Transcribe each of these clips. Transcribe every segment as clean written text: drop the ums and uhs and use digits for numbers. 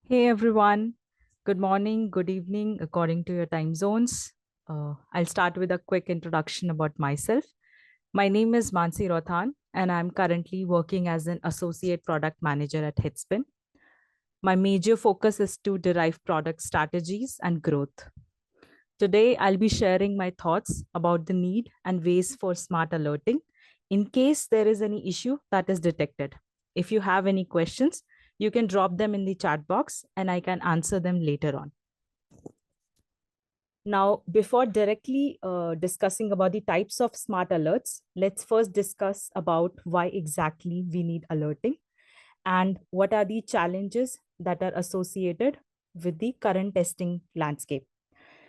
Hey everyone, good morning, good evening, according to your time zones. I'll start with a quick introduction about myself. My name is Mansi Rothan, and I'm currently working as an associate product manager at HeadSpin. My major focus is to derive product strategies and growth. Today, I'll be sharing my thoughts about the need and ways for smart alerting in case there is any issue that is detected. If you have any questions, you can drop them in the chat box and I can answer them later on. Now, before directly discussing about the types of smart alerts, let's first discuss about why exactly we need alerting and what are the challenges that are associated with the current testing landscape.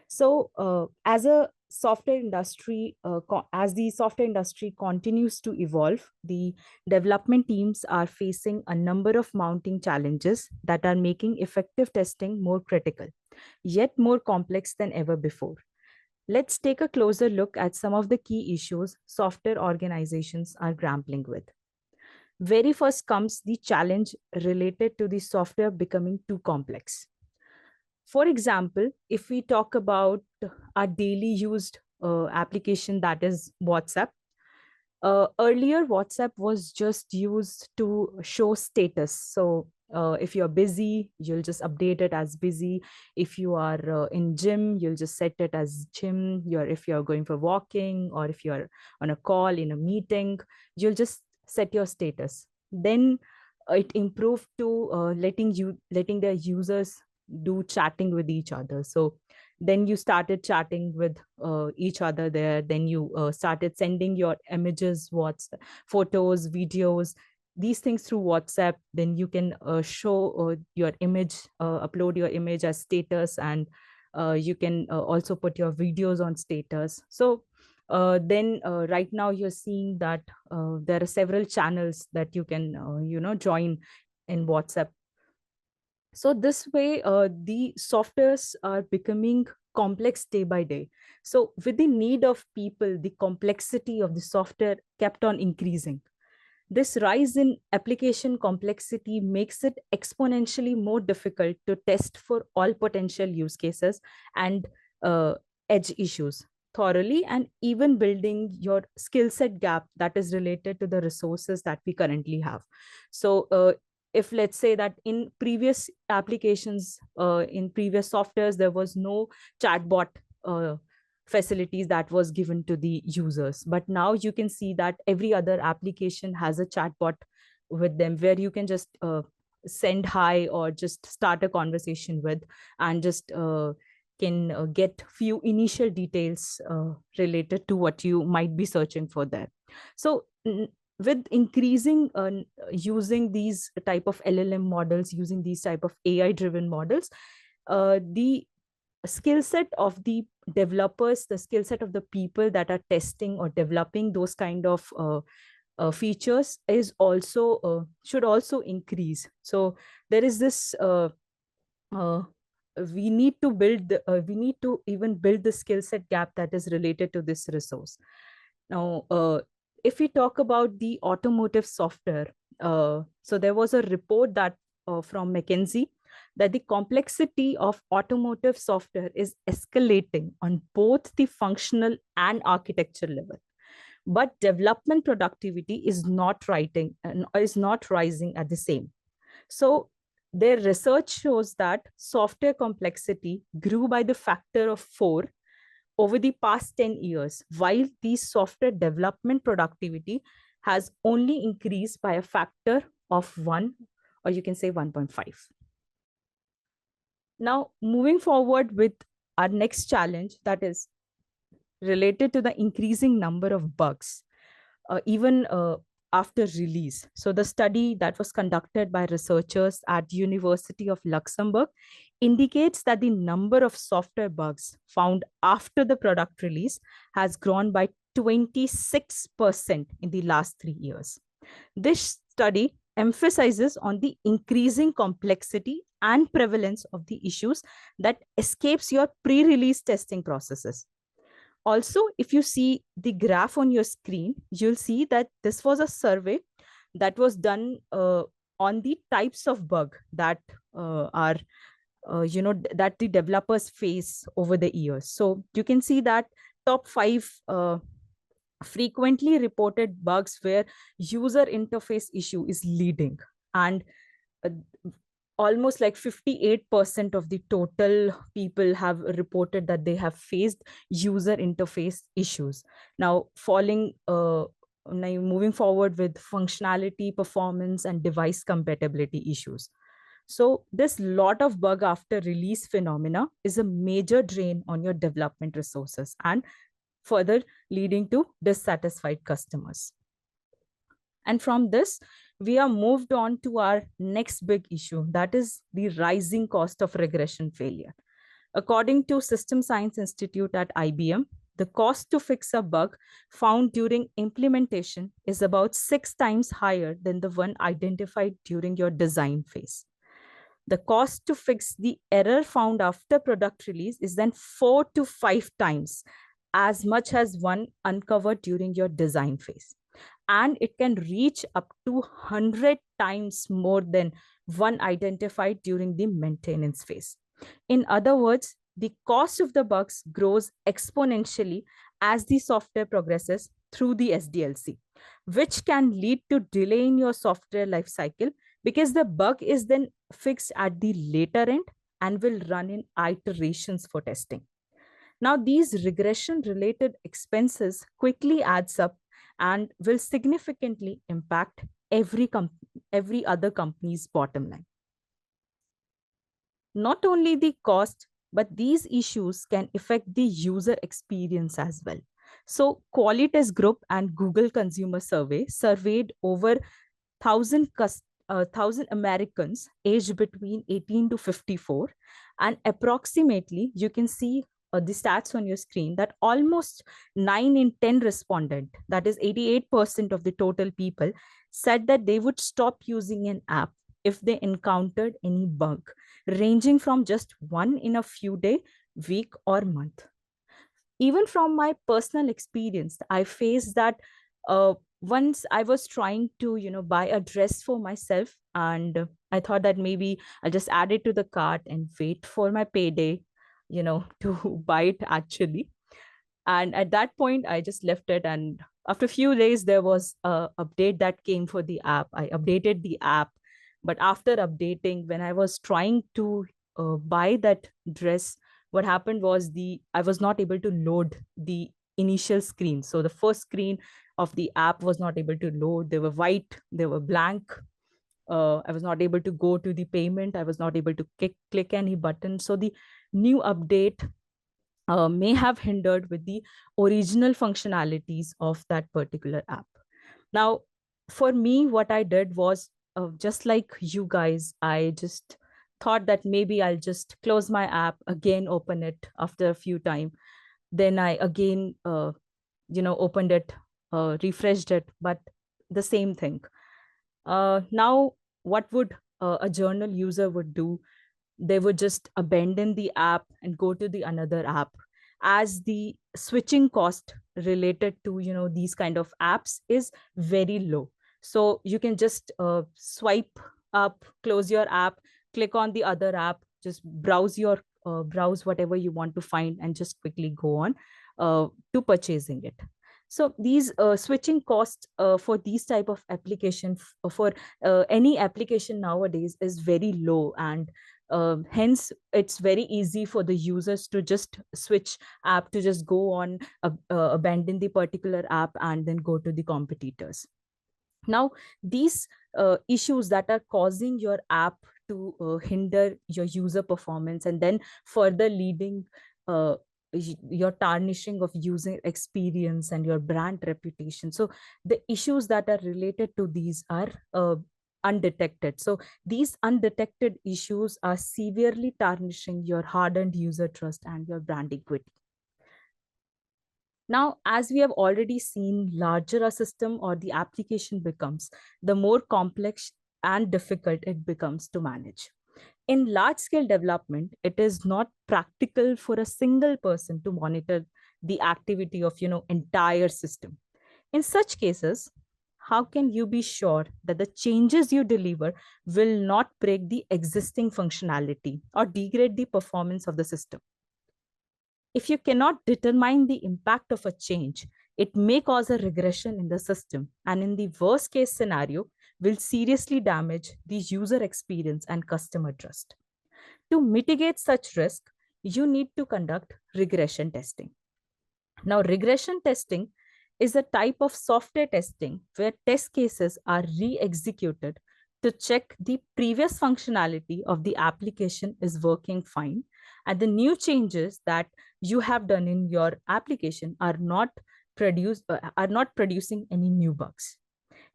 So, as a software industry, as the software industry continues to evolve, the development teams are facing a number of mounting challenges that are making effective testing more critical, yet more complex than ever before. Let's take a closer look at some of the key issues software organizations are grappling with. Very first comes the challenge related to the software becoming too complex. For example, if we talk about our daily used application, that is WhatsApp. Earlier, WhatsApp was just used to show status. So if you're busy, you'll just update it as busy. If you are in gym, you'll just set it as gym. If you're going for walking or if you're on a call in a meeting, you'll just set your status. Then it improved to letting their users do chatting with each other. So then you started chatting with each other there. Then you started sending your images, photos, videos, these things through WhatsApp. Then you can show your image, upload your image as status, and you can also put your videos on status. So then right now you're seeing that there are several channels that you can join in WhatsApp. So this way, the softwares are becoming complex day by day. So with the need of people, the complexity of the software kept on increasing. This rise in application complexity makes it exponentially more difficult to test for all potential use cases and uh, edge issues thoroughly, and even building your skill set gap that is related to the resources that we currently have. So if let's say that in previous applications, in previous softwares, there was no chatbot facilities that was given to the users, but now you can see that every other application has a chatbot with them where you can just send hi or just start a conversation with, and just can get few initial details related to what you might be searching for there. So with increasing using these type of LLM models, using these type of AI driven models, the skill set of the developers, the skill set of the people that are testing or developing those kind of features is also should also increase. So there is this uh, we need to even build the skill set gap that is related to this resource. Now if we talk about the automotive software, so there was a report that from McKinsey that the complexity of automotive software is escalating on both the functional and architecture level, but development productivity is not rising at the same. So their research shows that software complexity grew by the factor of 4 over the past 10 years, while the software development productivity has only increased by a factor of 1, or you can say 1.5. Now, moving forward with our next challenge, that is related to the increasing number of bugs, even after release. So the study that was conducted by researchers at University of Luxembourg indicates that the number of software bugs found after the product release has grown by 26% in the last 3 years. This study emphasizes on the increasing complexity and prevalence of the issues that escapes your pre-release testing processes. Also, if you see the graph on your screen, you'll see that this was a survey that was done on the types of bug that are that the developers face over the years. So you can see that top 5 frequently reported bugs where user interface issue is leading, and uh, almost like 58% of the total people have reported that they have faced user interface issues. Now now moving forward with functionality, performance, and device compatibility issues. So this lot of bug after release phenomena is a major drain on your development resources and further leading to dissatisfied customers. And from this, we are moved on to our next big issue, that is the rising cost of regression failure. According to System Science Institute at IBM, the cost to fix a bug found during implementation is about 6 times higher than the one identified during your design phase. The cost to fix the error found after product release is then 4 to 5 times as much as one uncovered during your design phase. And it can reach up to 100 times more than one identified during the maintenance phase. In other words, the cost of the bugs grows exponentially as the software progresses through the SDLC, which can lead to delay in your software lifecycle because the bug is then fixed at the later end and will run in iterations for testing. Now, these regression related expenses quickly adds up and will significantly impact every other company's bottom line. Not only the cost, but these issues can affect the user experience as well. So Qualitas Group and Google Consumer Survey surveyed over 1,000 Americans aged between 18 to 54, and approximately you can see the stats on your screen that almost 9 in 10 respondent, that is 88% of the total people, said that they would stop using an app if they encountered any bug, ranging from just one in a few days, week, or month. Even from my personal experience, I faced that once I was trying to, buy a dress for myself, and I thought that maybe I'll just add it to the cart and wait for my payday, to buy it actually. And at that point, I just left it. And after a few days, there was a update that came for the app. I updated the app. But after updating, when I was trying to buy that dress, what happened was I was not able to load the initial screen. So the first screen of the app was not able to load. They were white, they were blank. I was not able to go to the payment. I was not able to click any button. So the new update may have hindered with the original functionalities of that particular app. Now, for me, what I did was just like you guys, I just thought that maybe I'll just close my app, again, open it after a few time. Then I again, opened it, refreshed it, but the same thing. Now, what would a journal user would do? They would just abandon the app and go to the another app, as the switching cost related to these kind of apps is very low. So you can just swipe up, close your app, click on the other app, just browse whatever you want to find, and just quickly go on to purchasing it. So these switching costs for these type of application for any application nowadays is very low, and hence it's very easy for the users to just switch app, to just go on, abandon the particular app, and then go to the competitors. Now, these issues that are causing your app to hinder your user performance and then further leading your tarnishing of user experience and your brand reputation. So the issues that are related to these are undetected. So these undetected issues are severely tarnishing your hardened user trust and your brand equity. Now, as we have already seen, larger a system or the application becomes, the more complex and difficult it becomes to manage. In large scale development, it is not practical for a single person to monitor the activity of entire system. In such cases, how can you be sure that the changes you deliver will not break the existing functionality or degrade the performance of the system? If you cannot determine the impact of a change, it may cause a regression in the system, and in the worst case scenario, will seriously damage the user experience and customer trust. To mitigate such risk, you need to conduct regression testing. Now, regression testing is a type of software testing where test cases are re-executed to check the previous functionality of the application is working fine, and the new changes that you have done in your application are not producing any new bugs.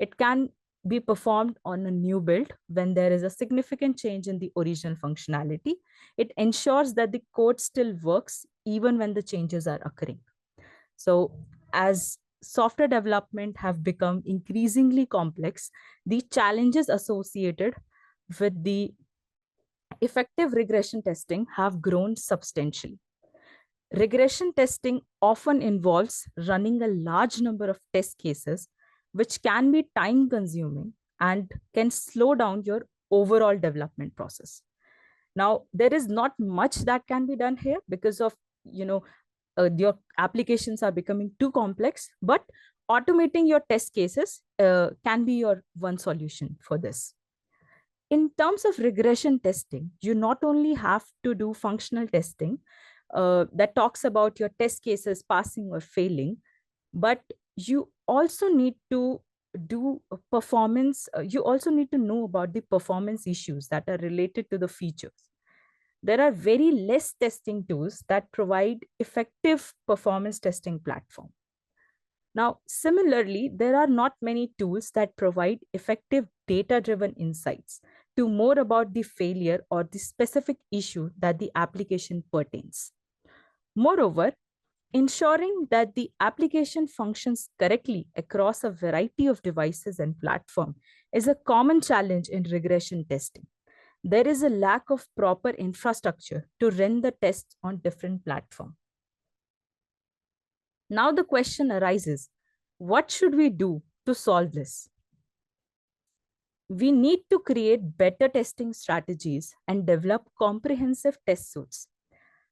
It can be performed on a new build when there is a significant change in the original functionality. It ensures that the code still works even when the changes are occurring. So as software development have become increasingly complex, the challenges associated with the effective regression testing have grown substantially. Regression testing often involves running a large number of test cases, which can be time consuming and can slow down your overall development process. Now, there is not much that can be done here because of, your applications are becoming too complex, but automating your test cases can be your one solution for this. In terms of regression testing, you not only have to do functional testing that talks about your test cases passing or failing, but you also need to do performance, you also need to know about the performance issues that are related to the features. There are very less testing tools that provide effective performance testing platform. Now, similarly, there are not many tools that provide effective data-driven insights to more about the failure or the specific issue that the application pertains. Moreover, ensuring that the application functions correctly across a variety of devices and platforms is a common challenge in regression testing. There is a lack of proper infrastructure to run the tests on different platforms. Now the question arises, what should we do to solve this? We need to create better testing strategies and develop comprehensive test suites.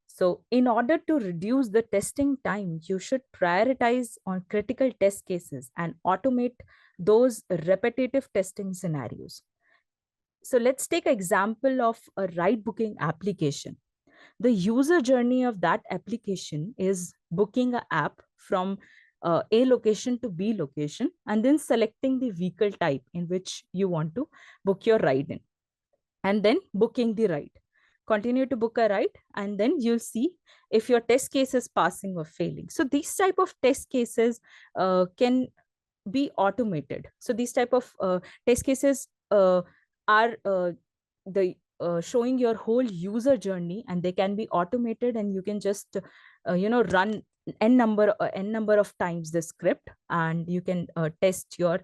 So in order to reduce the testing time, you should prioritize on critical test cases and automate those repetitive testing scenarios. So let's take an example of a ride booking application. The user journey of that application is booking an app from A location to B location and then selecting the vehicle type in which you want to book your ride in, and then booking the ride. Continue to book a ride, and then you'll see if your test case is passing or failing. So these type of test cases can be automated. So these type of test cases are the showing your whole user journey, and they can be automated, and you can just run n number of times the script, and you can test your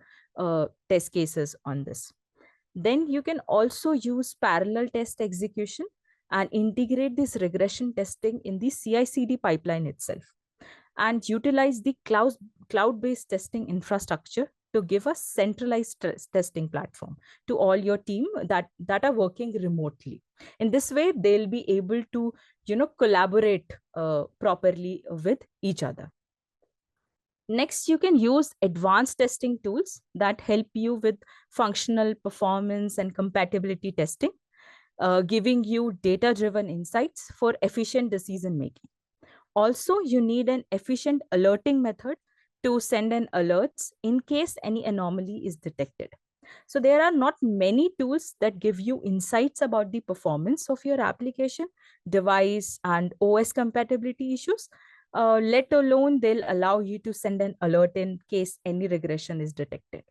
test cases on this. Then you can also use parallel test execution and integrate this regression testing in the CI/CD pipeline itself, and utilize the cloud-based testing infrastructure to give a centralized testing platform to all your team that are working remotely. In this way, they'll be able to collaborate properly with each other. Next, you can use advanced testing tools that help you with functional performance and compatibility testing, giving you data-driven insights for efficient decision making. Also, you need an efficient alerting method to send an alerts in case any anomaly is detected. So there are not many tools that give you insights about the performance of your application, device, and OS compatibility issues, let alone they'll allow you to send an alert in case any regression is detected.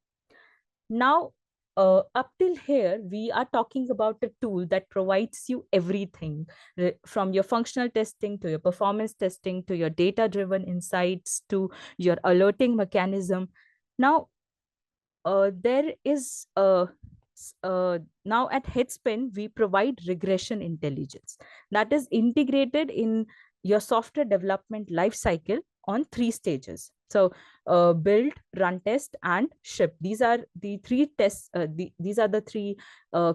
Now, up till here, we are talking about a tool that provides you everything from your functional testing to your performance testing to your data-driven insights to your alerting mechanism. Now, there is now at HeadSpin, we provide regression intelligence that is integrated in your software development lifecycle on 3 stages. So build, run test, and ship. These are the three tests. These are the three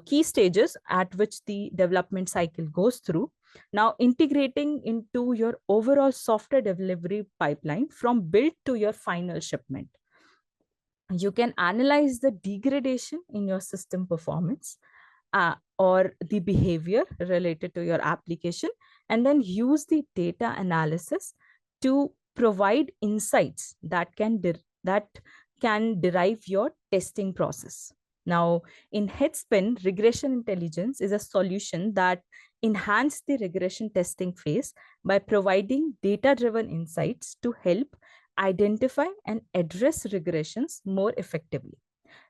key stages at which the development cycle goes through. Now, integrating into your overall software delivery pipeline from build to your final shipment. You can analyze the degradation in your system performance or the behavior related to your application, and then use the data analysis to provide insights that can derive your testing process. Now, in HeadSpin, regression intelligence is a solution that enhance the regression testing phase by providing data-driven insights to help identify and address regressions more effectively.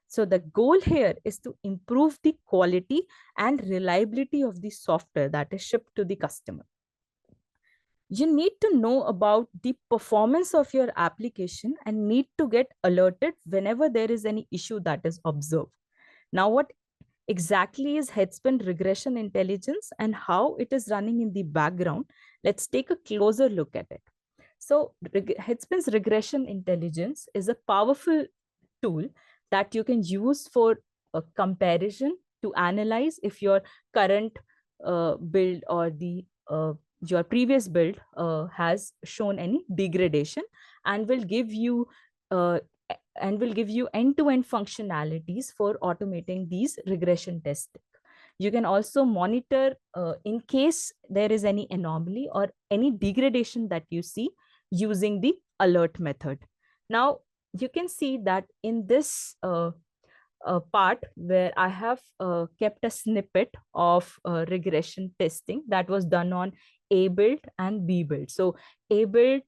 So the goal here is to improve the quality and reliability of the software that is shipped to the customer. You need to know about the performance of your application and need to get alerted whenever there is any issue that is observed. Now, what exactly is HeadSpin regression intelligence and how it is running in the background? Let's take a closer look at it. So HeadSpin's regression intelligence is a powerful tool that you can use for a comparison to analyze if your current build or the your previous build has shown any degradation, and will give you end-to-end functionalities for automating these regression tests. You can also monitor in case there is any anomaly or any degradation that you see using the alert method. Now, you can see that in this part where I have kept a snippet of regression testing that was done on A build and B build. So A build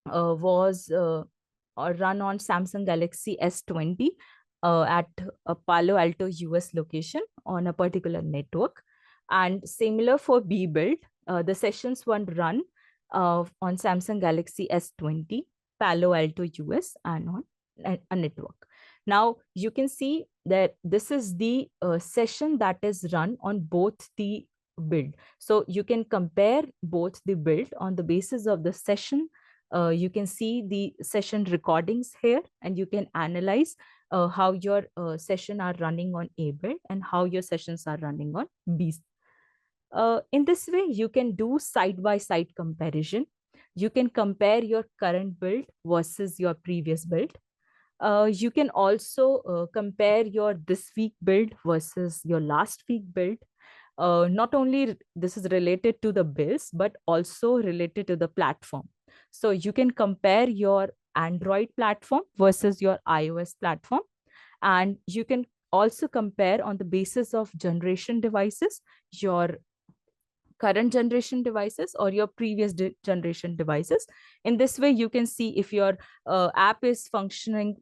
was run on Samsung Galaxy S20 at a Palo Alto, US location on a particular network. And similar for B build, the sessions were run on Samsung Galaxy S20, Palo Alto, US, and on a network. Now, you can see that this is the session that is run on both the build. So you can compare both the build on the basis of the session. You can see the session recordings here, and you can analyze how your session are running on A build and how your sessions are running on B. In this way, you can do side-by-side comparison. You can compare your current build versus your previous build. You can also compare your this week build versus your last week build. Not only this is related to the builds, but also related to the platform. So you can compare your Android platform versus your iOS platform. And you can also compare on the basis of generation devices, your current generation devices or your previous generation devices. In this way, you can see if your app is functioning,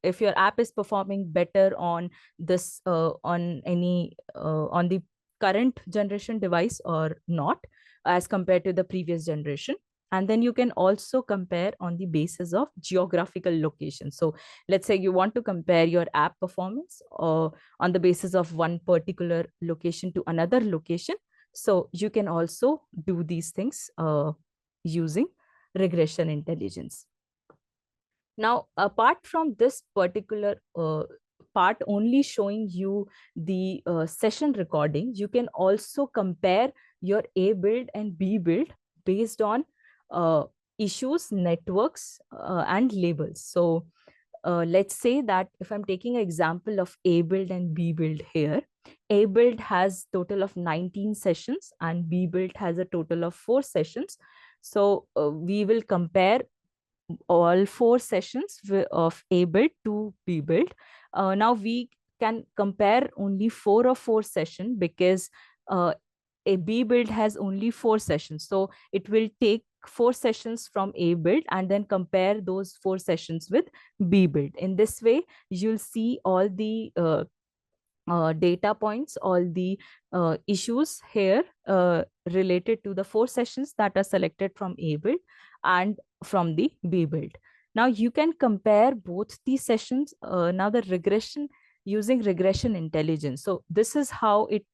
if your app is performing better on this, on the current generation device or not, as compared to the previous generation. And then you can also compare on the basis of geographical location. So let's say you want to compare your app performance on the basis of one particular location to another location. So you can also do these things using regression intelligence. Now, apart from this particular part only showing you the session recording, you can also compare your A build and B build based on issues, networks, and labels. So let's say that if I'm taking an example of A build and B build here, A build has total of 19 sessions and B build has a total of 4 sessions. So we will compare all 4 sessions of A build to B build. Now we can compare only 4 of 4 sessions because a B build has only 4 sessions. So it will take 4 sessions from A build and then compare those 4 sessions with B build. In this way, you'll see all the data points, all the issues here related to the 4 sessions that are selected from A build and from the B build. Now you can compare both these sessions. Now the regression using regression intelligence. So this is how it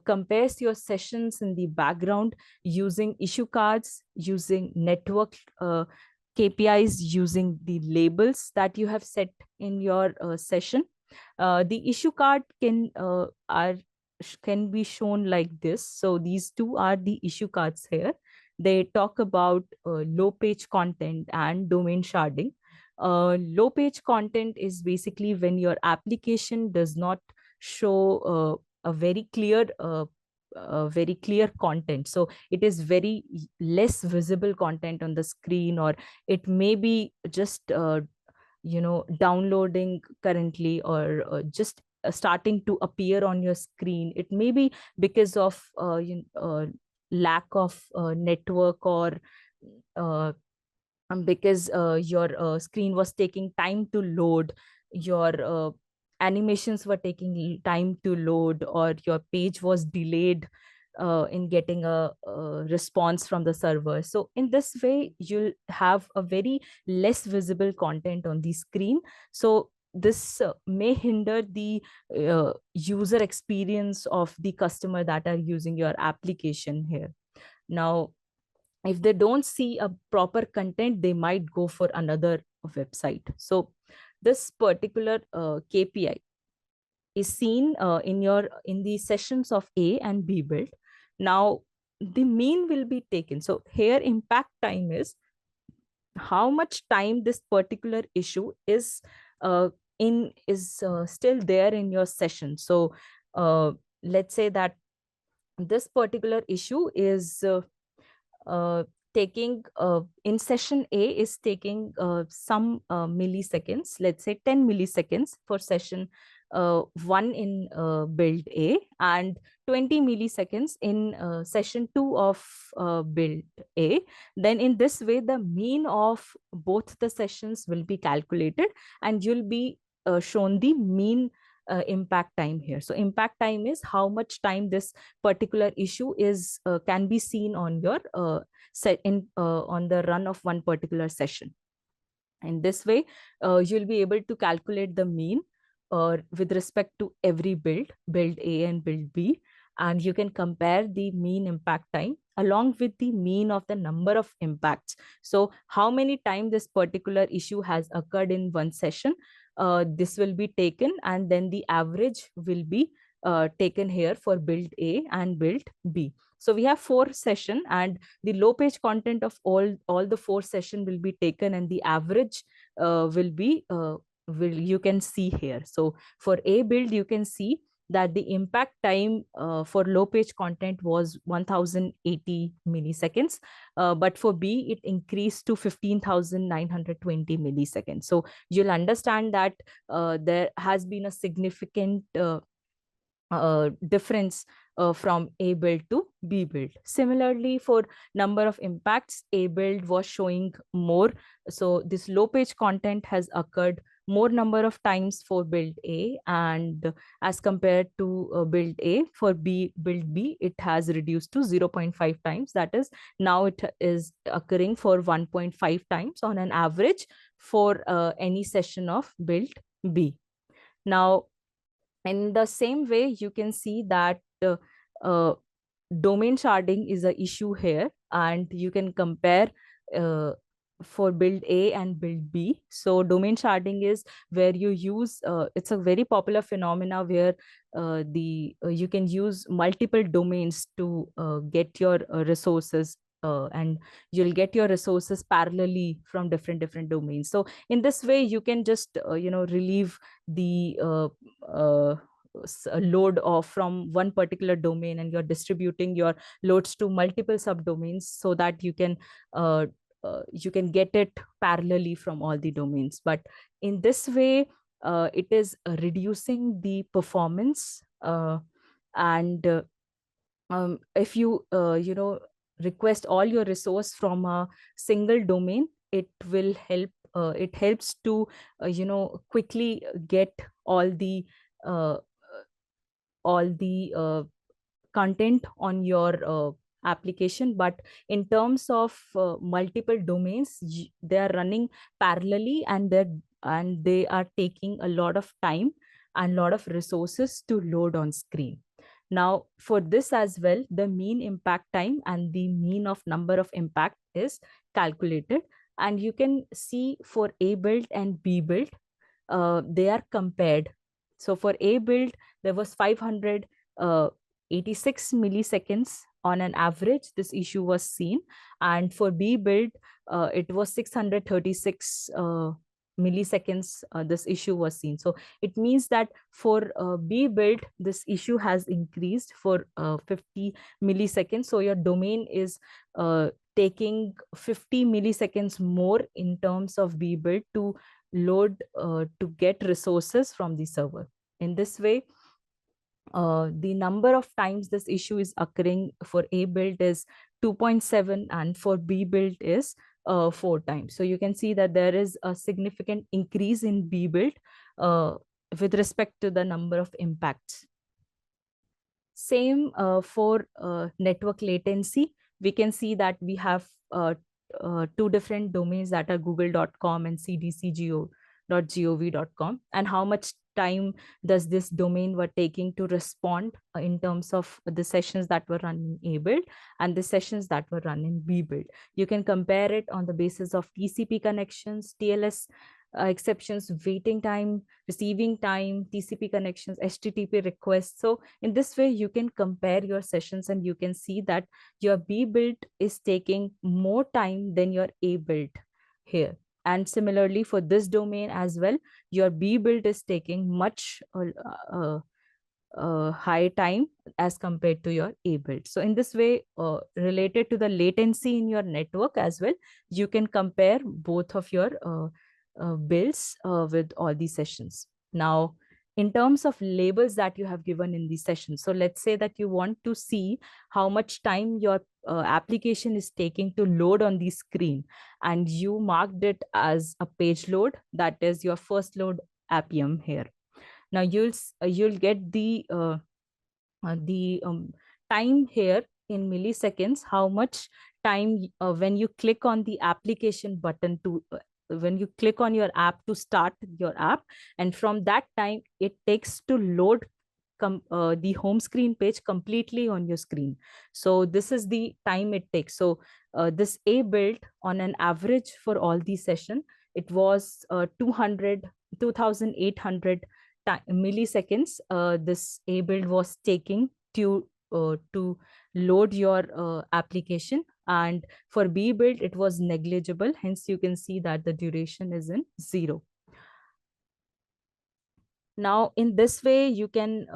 compares your sessions in the background using issue cards, using network KPIs, using the labels that you have set in your session. The issue card can be shown like this. So these two are the issue cards here. They talk about low page content and domain sharding. Low page content is basically when your application does not show a very clear content. So it is very less visible content on the screen, or it may be just downloading currently, or just starting to appear on your screen. It may be because of lack of network, or uh, because your screen was taking time to load, your animations were taking time to load, or your page was delayed in getting a response from the server. So in this way, you'll have a very less visible content on the screen. So this may hinder the user experience of the customer that are using your application here. Now, if they don't see a proper content, they might go for another website. So this particular KPI is seen in the sessions of A and B build. Now the mean will be taken. So here impact time is how much time this particular issue is still there in your session. So let's say that this particular issue is uh, taking in session A is taking some milliseconds, let's say 10 milliseconds for session 1 in build A, and 20 milliseconds in session 2 of build A. Then in this way, the mean of both the sessions will be calculated, and you'll be shown the mean impact time here. So impact time is how much time this particular issue is can be seen on your on the run of one particular session. In this way, you'll be able to calculate the mean with respect to every build A and build B, and you can compare the mean impact time along with the mean of the number of impacts. So how many times this particular issue has occurred in one session, this will be taken, and then the average will be taken here for build A and build B. So we have 4 session, and the low page content of all the 4 session will be taken, and the average will be you can see here. So for A build, you can see that the impact time for low page content was 1080 milliseconds, but for B it increased to 15,920 milliseconds. So you'll understand that there has been a significant difference from A build to B build. Similarly, for number of impacts, A build was showing more. So this low page content has occurred more number of times for build A, and as compared to build A, for build B, it has reduced to 0.5 times. That is, now it is occurring for 1.5 times on an average for any session of build B. Now, in the same way, you can see that uh, domain sharding is an issue here, and you can compare uh, for build A and build B. So domain sharding is where you use, it's a very popular phenomena where you can use multiple domains to get your resources, and you'll get your resources parallelly from different domains. So in this way, you can just relieve the load off from one particular domain, and you're distributing your loads to multiple subdomains so that you can get it parallelly from all the domains. But in this way, it is reducing the performance, and if you request all your resource from a single domain, it will help. It helps to quickly get all the uh, content on your application. But in terms of multiple domains, they are running parallelly, and they are taking a lot of time, and a lot of resources to load on screen. Now, for this as well, the mean impact time and the mean of number of impact is calculated. And you can see for A build and B build, they are compared. So for A build, there was 586 milliseconds on an average, this issue was seen. And for B build, it was 636 milliseconds, this issue was seen. So it means that for B build, this issue has increased for 50 milliseconds. So your domain is taking 50 milliseconds more in terms of B build to load, to get resources from the server. In this way, the number of times this issue is occurring for A build is 2.7 and for B build is 4 times. So you can see that there is a significant increase in B build with respect to the number of impacts. Same for network latency. We can see that we have two different domains that are google.com and cdcgo.gov.com, and how much time does this domain were taking to respond in terms of the sessions that were running A build and the sessions that were running B build. You can compare it on the basis of TCP connections, TLS exceptions, waiting time, receiving time, TCP connections, HTTP requests. So in this way, you can compare your sessions and you can see that your B build is taking more time than your A build here. And similarly for this domain as well, your B build is taking much high time as compared to your A build. So in this way, related to the latency in your network as well, you can compare both of your builds with all these sessions. Now, in terms of labels that you have given in these sessions, so let's say that you want to see how much time your application is taking to load on the screen, and you marked it as a page load, that is your first load appium here. Now you'll get the time here in milliseconds, how much time when you click on the application button to when you click on your app to start your app, and from that time it takes to load the home screen page completely on your screen. So this is the time it takes. So this A build on an average for all these session, it was 2800 milliseconds this A build was taking to load your application. And for B build, it was negligible. Hence, you can see that the duration is in 0. Now, in this way, you can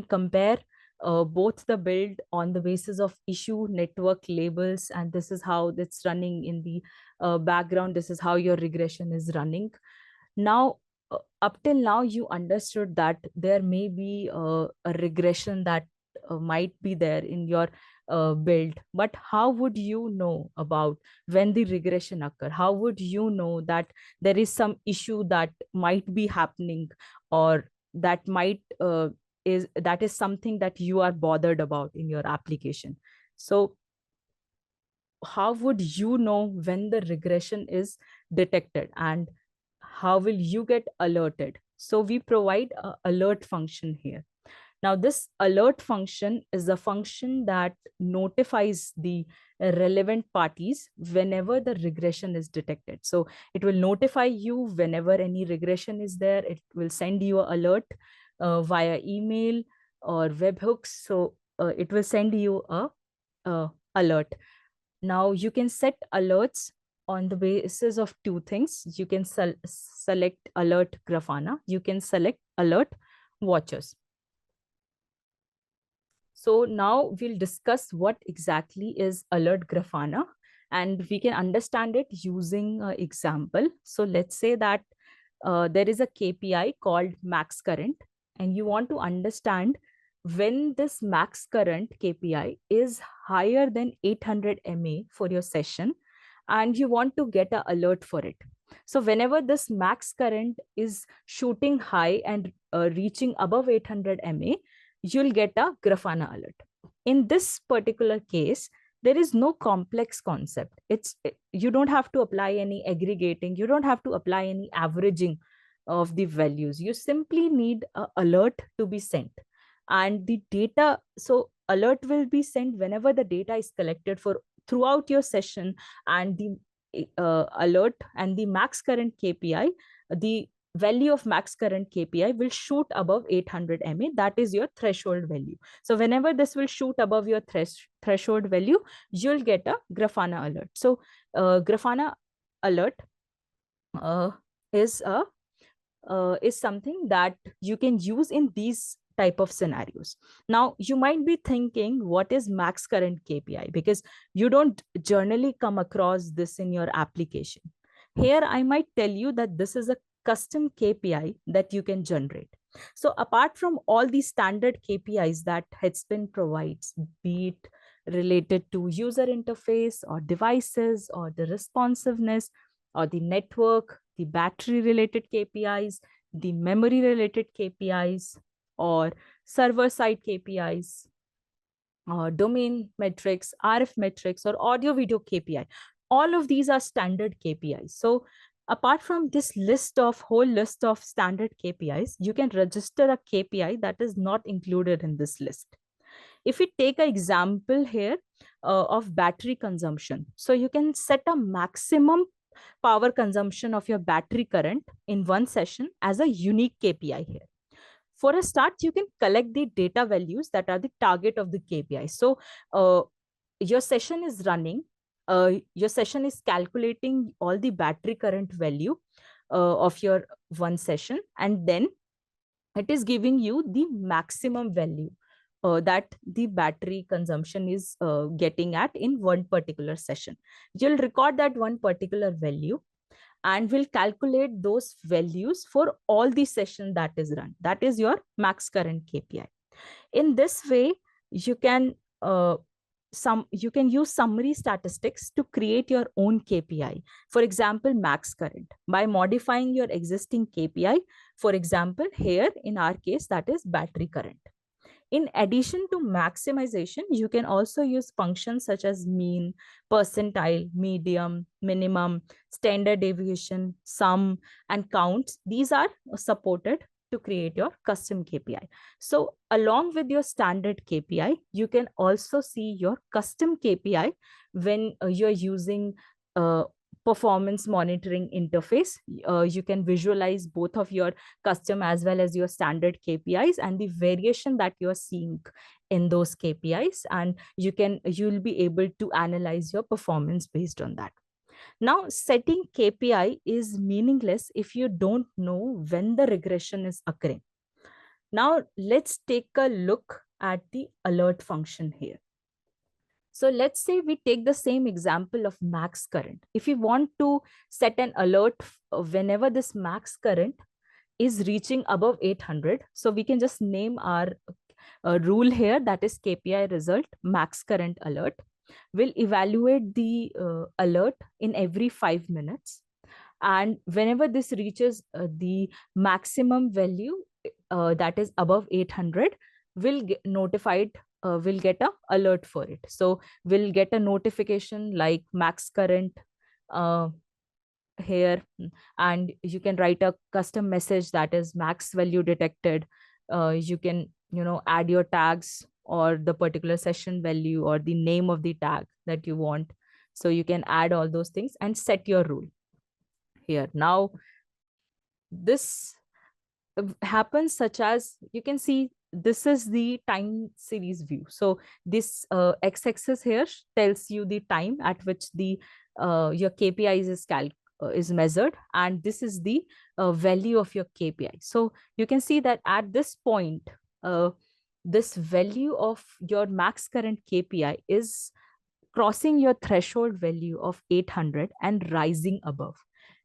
compare both the build on the basis of issue network labels, and this is how it's running in the background. This is how your regression is running. Now, up till now, you understood that there may be a regression that might be there in your build, but how would you know about when the regression occur? How would you know that there is some issue that might be happening, or that might is something that you are bothered about in your application? So how would you know when the regression is detected, and how will you get alerted? So we provide an alert function here. Now, this alert function is a function that notifies the relevant parties whenever the regression is detected. So it will notify you whenever any regression is there. It will send you an alert via email or webhooks. So it will send you a alert. Now you can set alerts on the basis of two things. You can select alert Grafana. You can select alert watchers. So now we'll discuss what exactly is alert Grafana, and we can understand it using an example. So let's say that there is a KPI called max current, and you want to understand when this max current KPI is higher than 800 mA for your session, and you want to get an alert for it. So whenever this max current is shooting high and reaching above 800 mA, you'll get a Grafana alert. In this particular case, there is no complex concept. You don't have to apply any aggregating. You don't have to apply any averaging of the values. You simply need a alert to be sent, and the data, so alert will be sent whenever the data is collected for throughout your session, and the alert and the max current KPI, the value of max current KPI will shoot above 800 MA. That is your threshold value. So whenever this will shoot above your threshold value, you'll get a Grafana alert. So Grafana alert uh, is a is something that you can use in these type of scenarios. Now, you might be thinking, what is max current KPI? Because you don't generally come across this in your application. Here, I might tell you that this is a custom KPI that you can generate. So apart from all the standard KPIs that HeadSpin provides, be it related to user interface or devices or the responsiveness or the network, the battery related KPIs, the memory related KPIs, or server side KPIs, domain metrics, RF metrics, or audio video KPI. All of these are standard KPIs. So apart from this whole list of standard KPIs, you can register a KPI that is not included in this list. If we take an example here of battery consumption, so you can set a maximum power consumption of your battery current in one session as a unique KPI here. For a start, you can collect the data values that are the target of the KPI. So your session is running, your session is calculating all the battery current value of your one session, and then it is giving you the maximum value that the battery consumption is getting at in one particular session. You'll record that one particular value and will calculate those values for all the session that is run. That is your max current KPI. In this way, you can you can use summary statistics to create your own KPI. For example, max current by modifying your existing KPI. For example, here in our case, that is battery current. In addition to maximization, you can also use functions such as mean, percentile, medium, minimum, standard deviation, sum, and counts. These are supported to create your custom KPI. So along with your standard KPI, you can also see your custom KPI when you're using performance monitoring interface. You can visualize both of your custom as well as your standard KPIs and the variation that you're seeing in those KPIs, and you'll be able to analyze your performance based on that. Now, setting KPI is meaningless if you don't know when the regression is occurring. Now, let's take a look at the alert function here. So let's say we take the same example of max current. If we want to set an alert whenever this max current is reaching above 800, so we can just name our rule here, that is KPI result max current alert. Will evaluate the alert in every 5 minutes. And whenever this reaches the maximum value that is above 800, we'll get notified, we'll get a alert for it. So we'll get a notification like max current here, and you can write a custom message that is max value detected. You can, add your tags or the particular session value or the name of the tag that you want. So you can add all those things and set your rule here. Now, this happens such as, you can see this is the time series view. So this x-axis here tells you the time at which the your KPIs is measured, and this is the value of your KPI. So you can see that at this point, this value of your max current KPI is crossing your threshold value of 800 and rising above.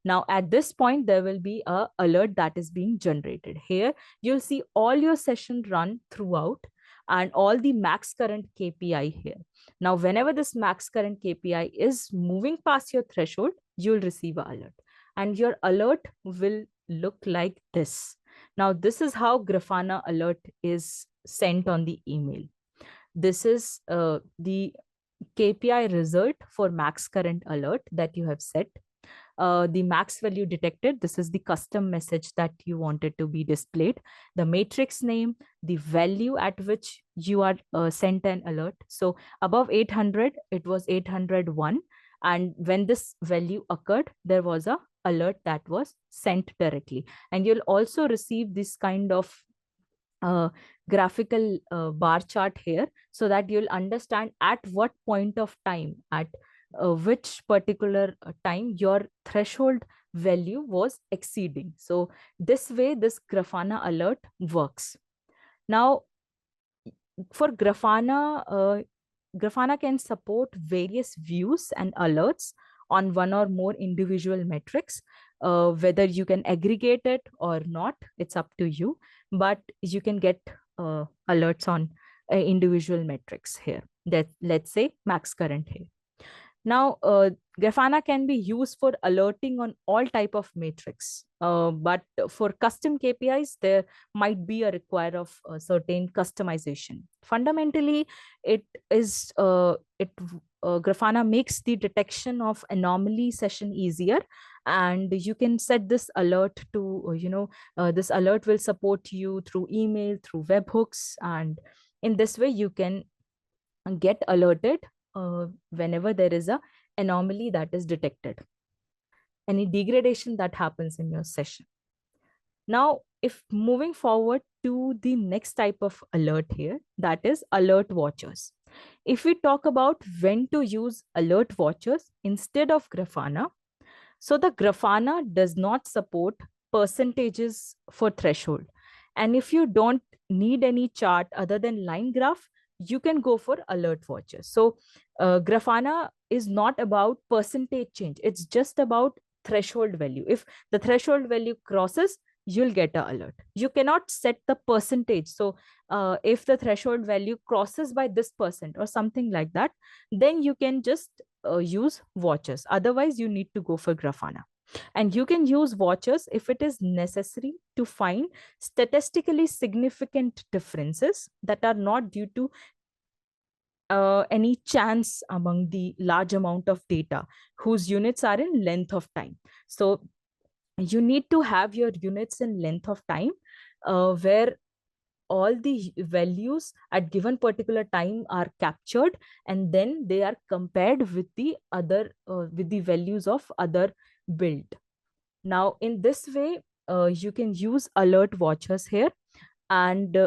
Now, at this point, there will be an alert that is being generated. Here, you'll see all your session run throughout and all the max current KPI here. Now, whenever this max current KPI is moving past your threshold, you'll receive an alert. And your alert will look like this. Now, this is how Grafana alert is sent on the email. This is the KPI result for max current alert that you have set. the max value detected. This is the custom message that you wanted to be displayed. The matrix name, the value at which you are sent an alert. So above 800, it was 801. And when this value occurred, there was a alert that was sent directly. And you'll also receive this kind of graphical bar chart here, so that you'll understand at what point of time, at which particular time your threshold value was exceeding. So this way, this Grafana alert works. Now, for Grafana can support various views and alerts on one or more individual metrics. Whether you can aggregate it or not, it's up to you. But you can get alerts on individual metrics here. That, let's say, max current here. Now, Grafana can be used for alerting on all type of metrics, but for custom KPIs, there might be a require of a certain customization. Fundamentally, it is Grafana makes the detection of anomaly session easier, and you can set this alert to this alert will support you through email, through webhooks, and in this way you can get alerted whenever there is a anomaly that is detected, any degradation that happens in your session. Now, if moving forward to the next type of alert here, that is alert watchers. If we talk about when to use alert watchers instead of Grafana, so the Grafana does not support percentages for threshold. And if you don't need any chart other than line graph, you can go for alert watchers. So Grafana is not about percentage change. It's just about threshold value. If the threshold value crosses, you'll get an alert. You cannot set the percentage. So if the threshold value crosses by this percent or something like that, then you can just use watchers. Otherwise, you need to go for Grafana. And you can use watchers if it is necessary to find statistically significant differences that are not due to any chance among the large amount of data whose units are in length of time. So you need to have your units in length of time where all the values at given particular time are captured, and then they are compared with the other with the values of other build. Now, in this way, you can use alert watchers here. And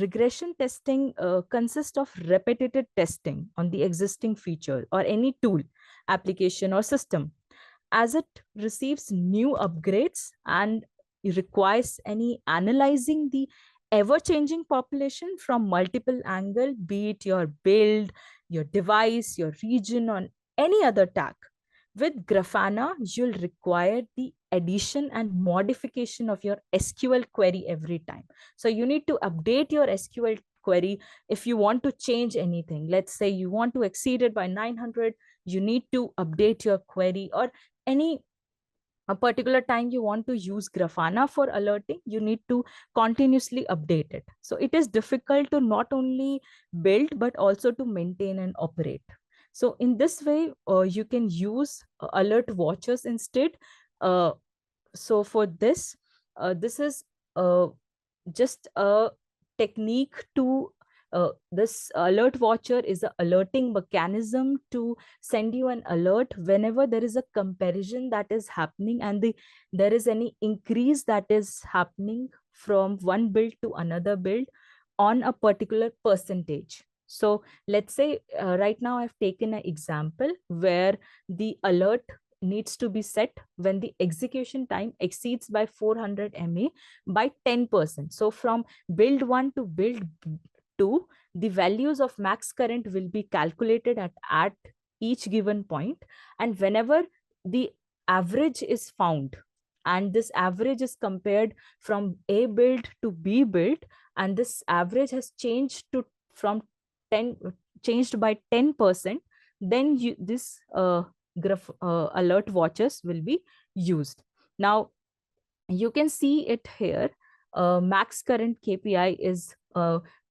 regression testing consists of repetitive testing on the existing feature or any tool, application, or system as it receives new upgrades and requires any analyzing the ever-changing population from multiple angle, be it your build, your device, your region, or any other tag. With Grafana, you'll require the addition and modification of your SQL query every time. So you need to update your SQL query if you want to change anything. Let's say you want to exceed it by 900, you need to update your query, or any a particular time you want to use Grafana for alerting, you need to continuously update it. So it is difficult to not only build, but also to maintain and operate. So in this way, you can use alert watchers instead. So for this, this is just a technique to this alert watcher is an alerting mechanism to send you an alert whenever there is a comparison that is happening and there is any increase that is happening from one build to another build on a particular percentage. So let's say right now I've taken an example where the alert needs to be set when the execution time exceeds by 400 MA by 10%. So from build 1 to build 2, the values of max current will be calculated at each given point. And whenever the average is found, and this average is compared from A build to B build, and this average has changed to from 10 changed by 10%, then this alert watches will be used. Now you can see it here. Max current KPI is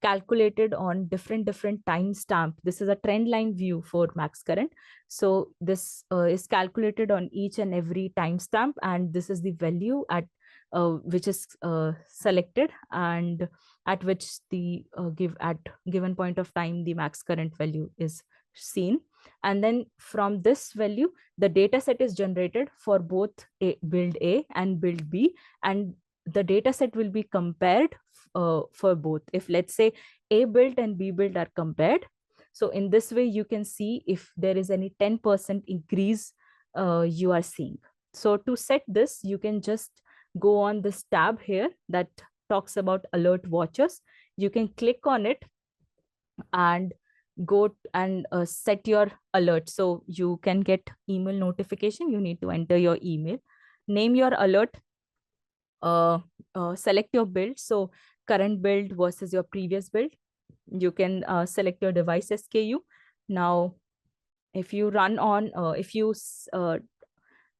calculated on different timestamp. This is a trend line view for max current. So this is calculated on each and every timestamp, and this is the value at which is selected, and at which the given point of time the max current value is seen. And then from this value, the data set is generated for both build A and build B, and the data set will be compared for both. If let's say A build and B build are compared, so in this way you can see if there is any 10% increase you are seeing. So to set this, you can just go on this tab here that talks about alert watchers. You can click on it and go and set your alert. So you can get email notification. You need to enter your email, name your alert, select your build. So current build versus your previous build. You can select your device SKU. Now, if you run on, if you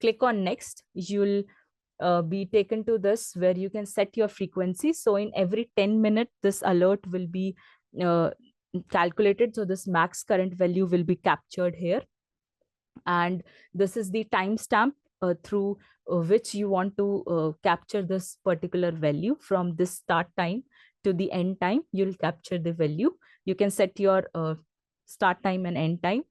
click on next, you'll be taken to this where you can set your frequency. So in every 10 minutes, this alert will be calculated. So this max current value will be captured here. And this is the timestamp through which you want to capture this particular value. From this start time to the end time, you'll capture the value. You can set your start time and end time,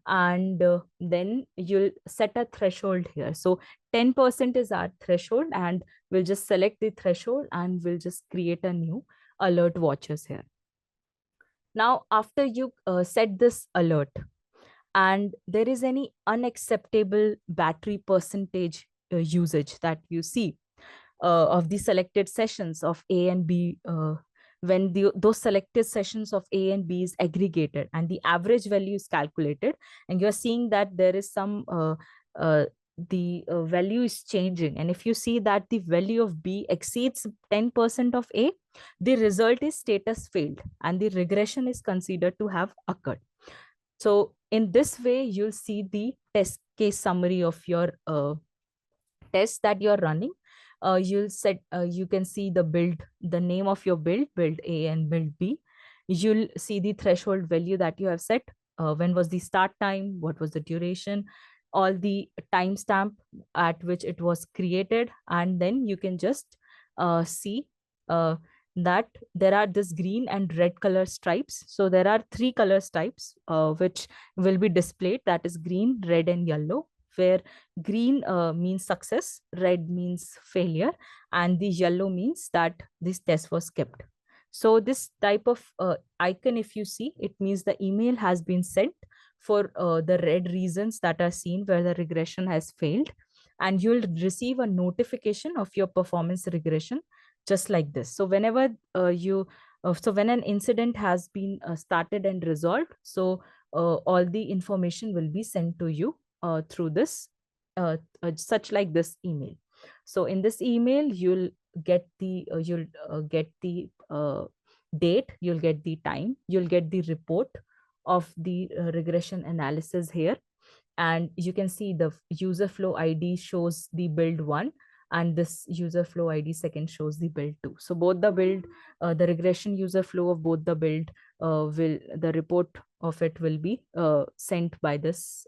and then you'll set a threshold here. So 10% is our threshold, and we'll just select the threshold and we'll just create a new alert watchers here. Now, after you set this alert and there is any unacceptable battery percentage usage that you see of the selected sessions of A and B, when those selected sessions of A and B is aggregated and the average value is calculated, and you're seeing that there is some the value is changing, and if you see that the value of B exceeds 10% of A, the result is status failed and the regression is considered to have occurred. So in this way, you'll see the test case summary of your test that you're running. You'll set, you can see the build, the name of your build A and build B. You'll see the threshold value that you have set. When was the start time? What was the duration? All the timestamp at which it was created. And then you can just see that there are this green and red color stripes. So there are three color stripes which will be displayed, that is green, red, and yellow, where green means success, red means failure, and the yellow means that this test was skipped. So this type of icon, if you see, it means the email has been sent for the red reasons that are seen where the regression has failed, and you'll receive a notification of your performance regression just like this. So whenever so when an incident has been started and resolved, so all the information will be sent to you through this such like this email. So in this email, you'll get the date, you'll get the time, you'll get the report of the regression analysis here, and you can see the user flow ID shows the build 1, and this user flow ID second shows the build 2. So both the build, the regression user flow of both the build the report of it will be sent by this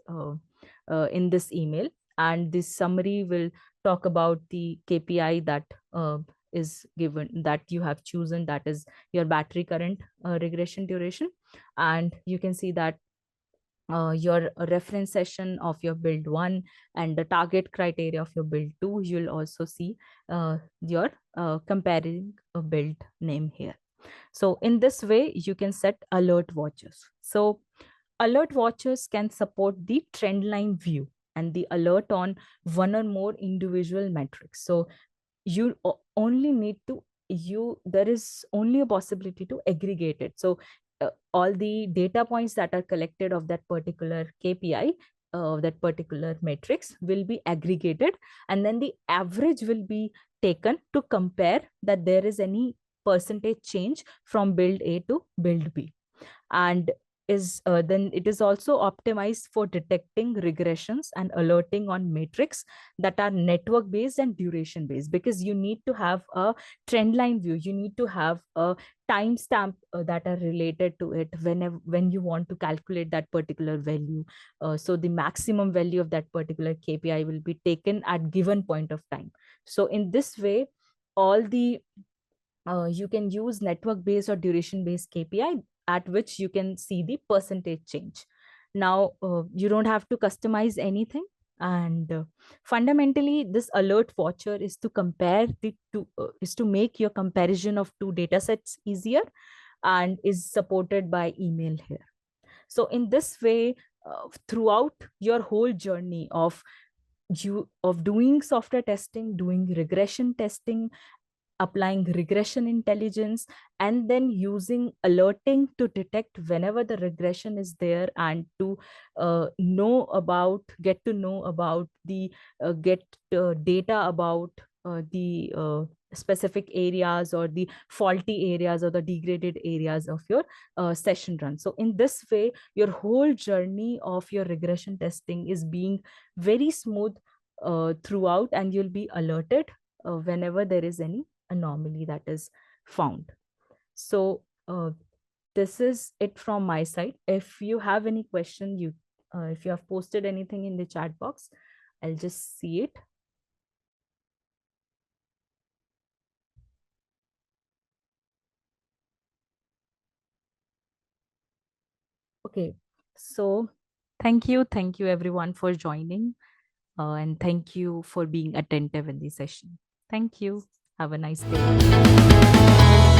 in this email, and this summary will talk about the KPI that is given, that you have chosen, that is your battery current regression duration. And you can see that your reference session of your build 1 and the target criteria of your build 2. You'll also see your comparing a build name here. So in this way, you can set alert watchers. So alert watchers can support the trend line view and the alert on one or more individual metrics. So you only need to, there is only a possibility to aggregate it. So all the data points that are collected of that particular KPI, that particular matrix will be aggregated, and then the average will be taken to compare that there is any percentage change from build A to build B. And is then it is also optimized for detecting regressions and alerting on metrics that are network based and duration based, because you need to have a trend line view, you need to have a timestamp that are related to it whenever when you want to calculate that particular value. So the maximum value of that particular KPI will be taken at given point of time. So in this way, all the you can use network based or duration based KPI at which you can see the percentage change. Now, you don't have to customize anything. And fundamentally, this alert watcher is to compare the two, is to make your comparison of two data sets easier, and is supported by email here. So in this way, throughout your whole journey of doing software testing, doing regression testing, applying regression intelligence, and then using alerting to detect whenever the regression is there, and to get to know about the get data about the specific areas or the faulty areas or the degraded areas of your session run. So in this way, your whole journey of your regression testing is being very smooth throughout, and you'll be alerted whenever there is any anomaly that is found. So this is it from my side. If you have any question, if you have posted anything in the chat box, I'll just see it. Okay, so thank you everyone for joining, and thank you for being attentive in the session. Thank you. Have a nice day.